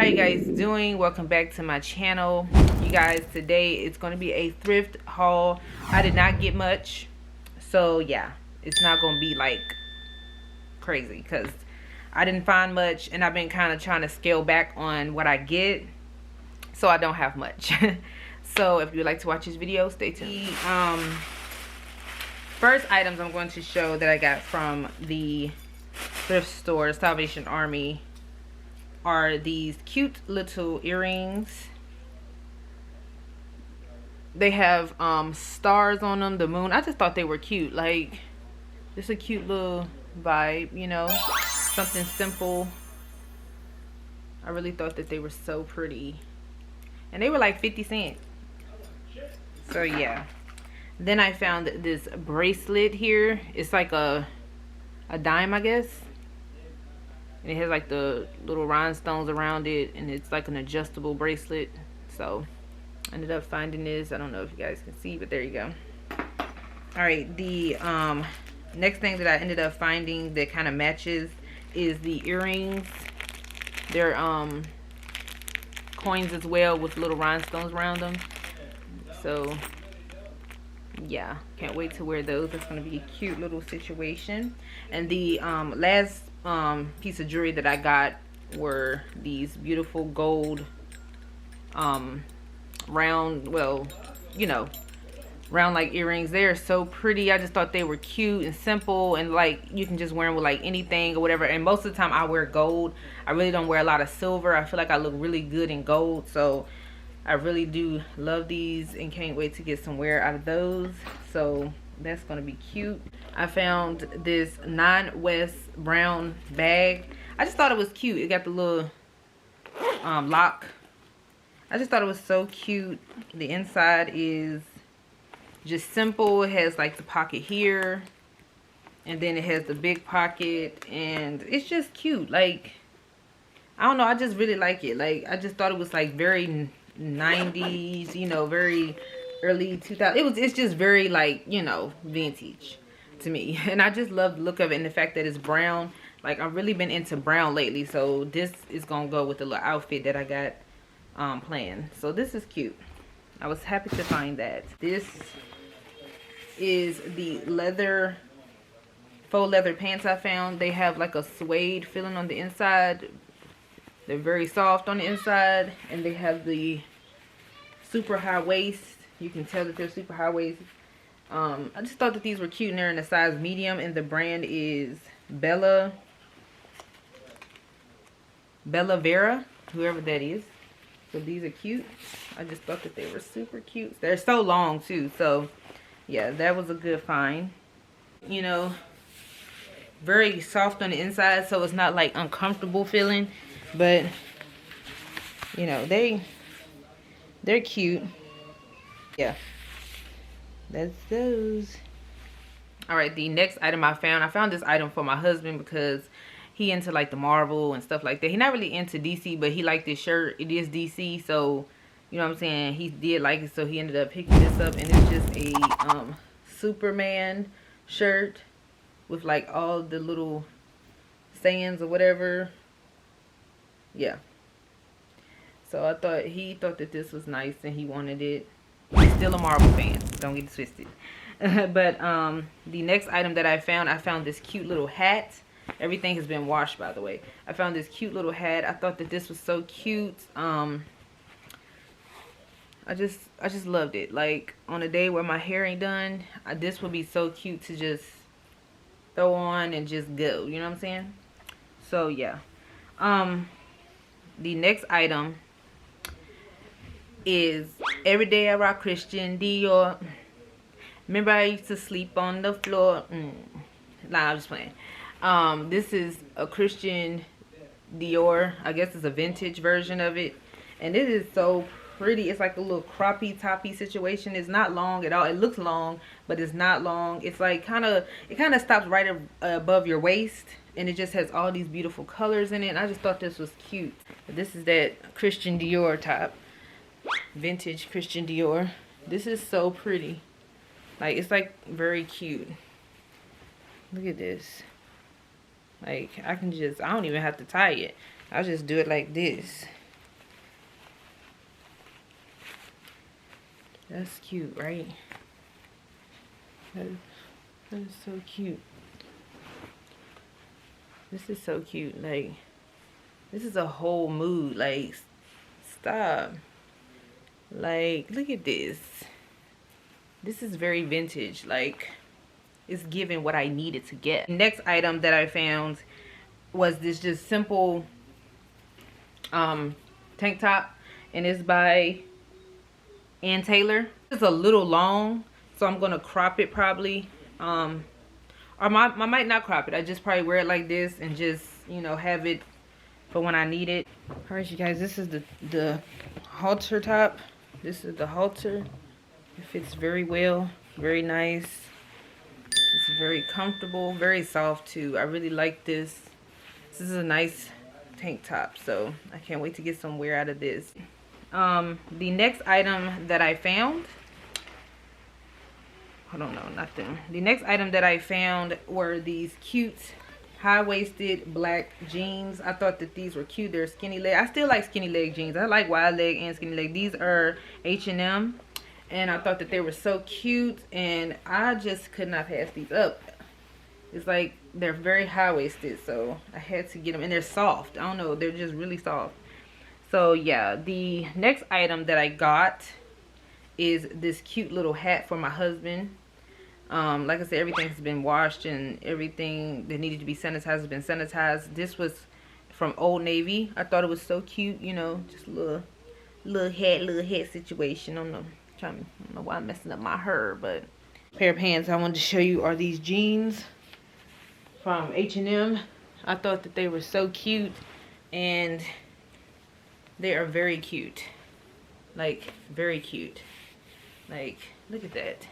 How you guys doing? Welcome back to my channel. You guys, today it's going to be a thrift haul. I did not get much, so yeah, it's not going to be like crazy because I didn't find much, and I've been kind of trying to scale back on what I get, so I don't have much. So if you would like to watch this video, stay tuned. First items I'm going to show that I got from the thrift store Salvation Army are these cute little earrings. They have stars on them, the moon. I just thought they were cute. Like, just a cute little vibe, you know, something simple. I really thought that they were so pretty, and they were like 50 cents. So yeah. Then I found this bracelet here. It's like a dime, I guess. And it has like the little rhinestones around it, and it's like an adjustable bracelet. So I ended up finding this. I don't know if you guys can see, but there you go. All right, the next thing that I ended up finding that kind of matches is the earrings. They're coins as well with little rhinestones around them. So yeah, can't wait to wear those. It's going to be a cute little situation. And the last piece of jewelry that I got were these beautiful gold round, well, you know, round like earrings. They are so pretty. I just thought they were cute and simple, and like you can just wear them with like anything or whatever. And most of the time I wear gold. I really don't wear a lot of silver. I feel like I look really good in gold, so I really do love these and can't wait to get some wear out of those. So that's gonna be cute. I found this 9 West brown bag. I just thought it was cute. It got the little lock. I just thought it was so cute. The inside is just simple. It has like the pocket here, and then it has the big pocket, and it's just cute. Like, I don't know, I just really like it. Like, I just thought it was like very 90s, you know, very early 2000s. It's just very like, you know, vintage to me. And I just love the look of it, and the fact that it's brown. Like, I've really been into brown lately, so this is gonna go with the little outfit that I got planned. So this is cute. I was happy to find that. This is the leather, faux leather pants I found. They have like a suede feeling on the inside. They're very soft on the inside, and they have the super high waist. You can tell that they're super high waist. I just thought that these were cute, and they're in a size medium, and the brand is Bella Vera, whoever that is. So these are cute. I just thought that they were super cute. They're so long too, so yeah, that was a good find. You know, very soft on the inside, so it's not like uncomfortable feeling. But you know, they're cute. Yeah, that's those. All right, the next item I found this item for my husband because he into like the Marvel and stuff like that. He's not really into DC, but he liked this shirt. It is DC, so you know what I'm saying, he did like it, so he ended up picking this up. And it's just a Superman shirt with like all the little sayings or whatever. Yeah, so he thought that this was nice, and he wanted it. He's still a Marvel fan, don't get it twisted. But the next item that I found this cute little hat. Everything has been washed, by the way. I found this cute little hat. I thought that this was so cute. I just loved it. Like, on a day where my hair ain't done, this would be so cute to just throw on and just go, you know what I'm saying? So yeah. The next item is Everyday I Rock Christian Dior. Remember I used to sleep on the floor? Nah, I'm just playing. This is a Christian Dior. I guess it's a vintage version of it. And it is so pretty. It's like a little croppy toppy situation. It's not long at all. It looks long, but it's not long. It's like it kind of stops right above your waist. And it just has all these beautiful colors in it. And I just thought this was cute. This is that Christian Dior top. Vintage Christian Dior. This is so pretty. Like, it's like very cute. Look at this. Like, I don't even have to tie it. I'll just do it like this. That's cute, right? That is so cute. This is so cute. Like, this is a whole mood. Like, stop. Like, look at this. This is very vintage. Like, it's giving what I needed to get. Next item that I found was this just simple tank top, and it's by Ann Taylor. It's a little long, so I'm gonna crop it probably, or I might not crop it. I just probably wear it like this and just, you know, have it for when I need it. All right, you guys, this is the halter top. This is the halter. It fits very well, very nice. It's very comfortable, very soft too. I really like this. This is a nice tank top, so I can't wait to get some wear out of this. The next item that I found, I don't know, nothing. The next item that I found were these cute high-waisted black jeans. I thought that these were cute. They're skinny leg. I still like skinny leg jeans. I like wide leg and skinny leg. These are H&M, and I thought that they were so cute, and I just could not pass these up. It's like they're very high-waisted, so I had to get them, and they're soft. I don't know, they're just really soft. So yeah, the next item that I got is this cute little hat for my husband. Like I said, everything has been washed, and everything that needed to be sanitized has been sanitized. This was from Old Navy. I thought it was so cute, you know, just a little hat situation. I don't know why I'm messing up my hair, but pair of pants I wanted to show you are these jeans from H&M. I thought that they were so cute, and they are very cute. Like, very cute. Like, look at that.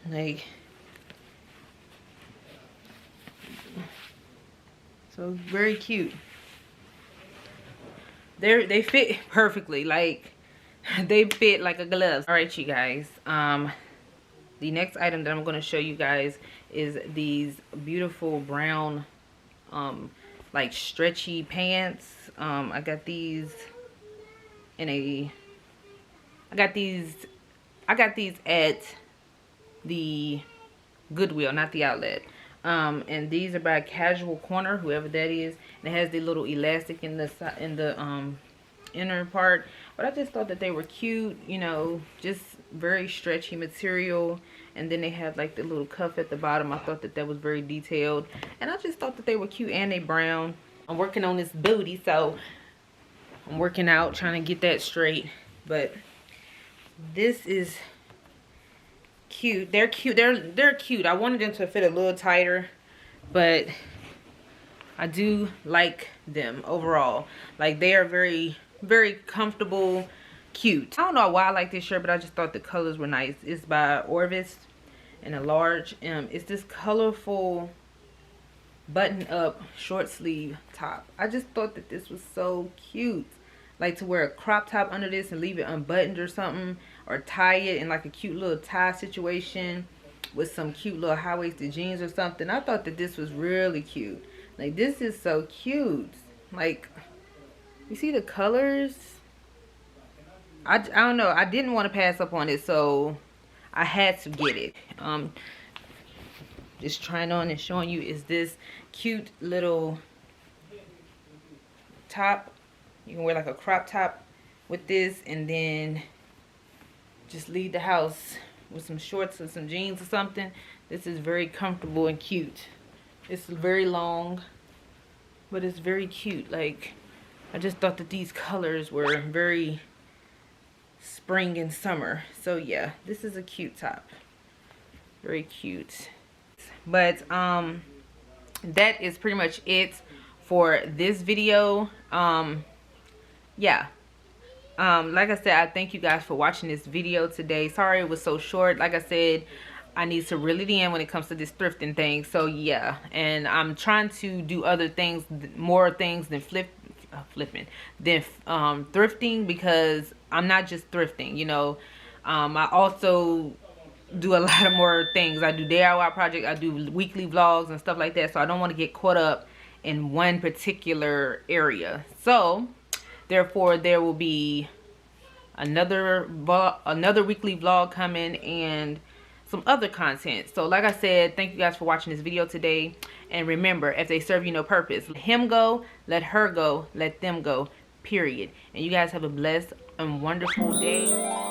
Like, so very cute. They fit perfectly. Like, they fit like a glove. All right, you guys. The next item that I'm going to show you guys is these beautiful brown, like stretchy pants. I got these in a, I got these at the Goodwill, not the outlet. And these are by Casual Corner, whoever that is. And it has the little elastic in the inner part. But I just thought that they were cute, you know, just very stretchy material. And then they have like the little cuff at the bottom. I thought that was very detailed, and I just thought that they were cute, and they brown. I'm working on this booty, so I'm working out, trying to get that straight. But this is cute. They're cute. They're cute. I wanted them to fit a little tighter, but I do like them overall. Like, they are very, very comfortable, cute. I don't know why I like this shirt, but I just thought the colors were nice. It's by Orvis in a large. It's this colorful button up short sleeve top. I just thought that this was so cute. Like, to wear a crop top under this and leave it unbuttoned or something, or tie it in like a cute little tie situation with some cute little high-waisted jeans or something. I thought that this was really cute. Like, this is so cute. Like, you see the colors? I don't know. I didn't want to pass up on it, so I had to get it. Just trying on and showing you is this cute little top. You can wear like a crop top with this, and then just leave the house with some shorts or some jeans or something. This is very comfortable and cute. It's very long, but it's very cute. Like, I just thought that these colors were very spring and summer. So yeah, this is a cute top. Very cute. But that is pretty much it for this video. Yeah. Like I said, I thank you guys for watching this video today. Sorry it was so short. Like I said, I need to reel it in when it comes to this thrifting thing. So yeah, and I'm trying to do other things, more things than thrifting, because I'm not just thrifting, you know. I also do a lot of more things. I do DIY projects, I do weekly vlogs and stuff like that. So I don't want to get caught up in one particular area. So therefore, there will be another weekly vlog coming, and some other content. So like I said, thank you guys for watching this video today. And remember, if they serve you no purpose, let him go, let her go, let them go, period. And you guys have a blessed and wonderful day.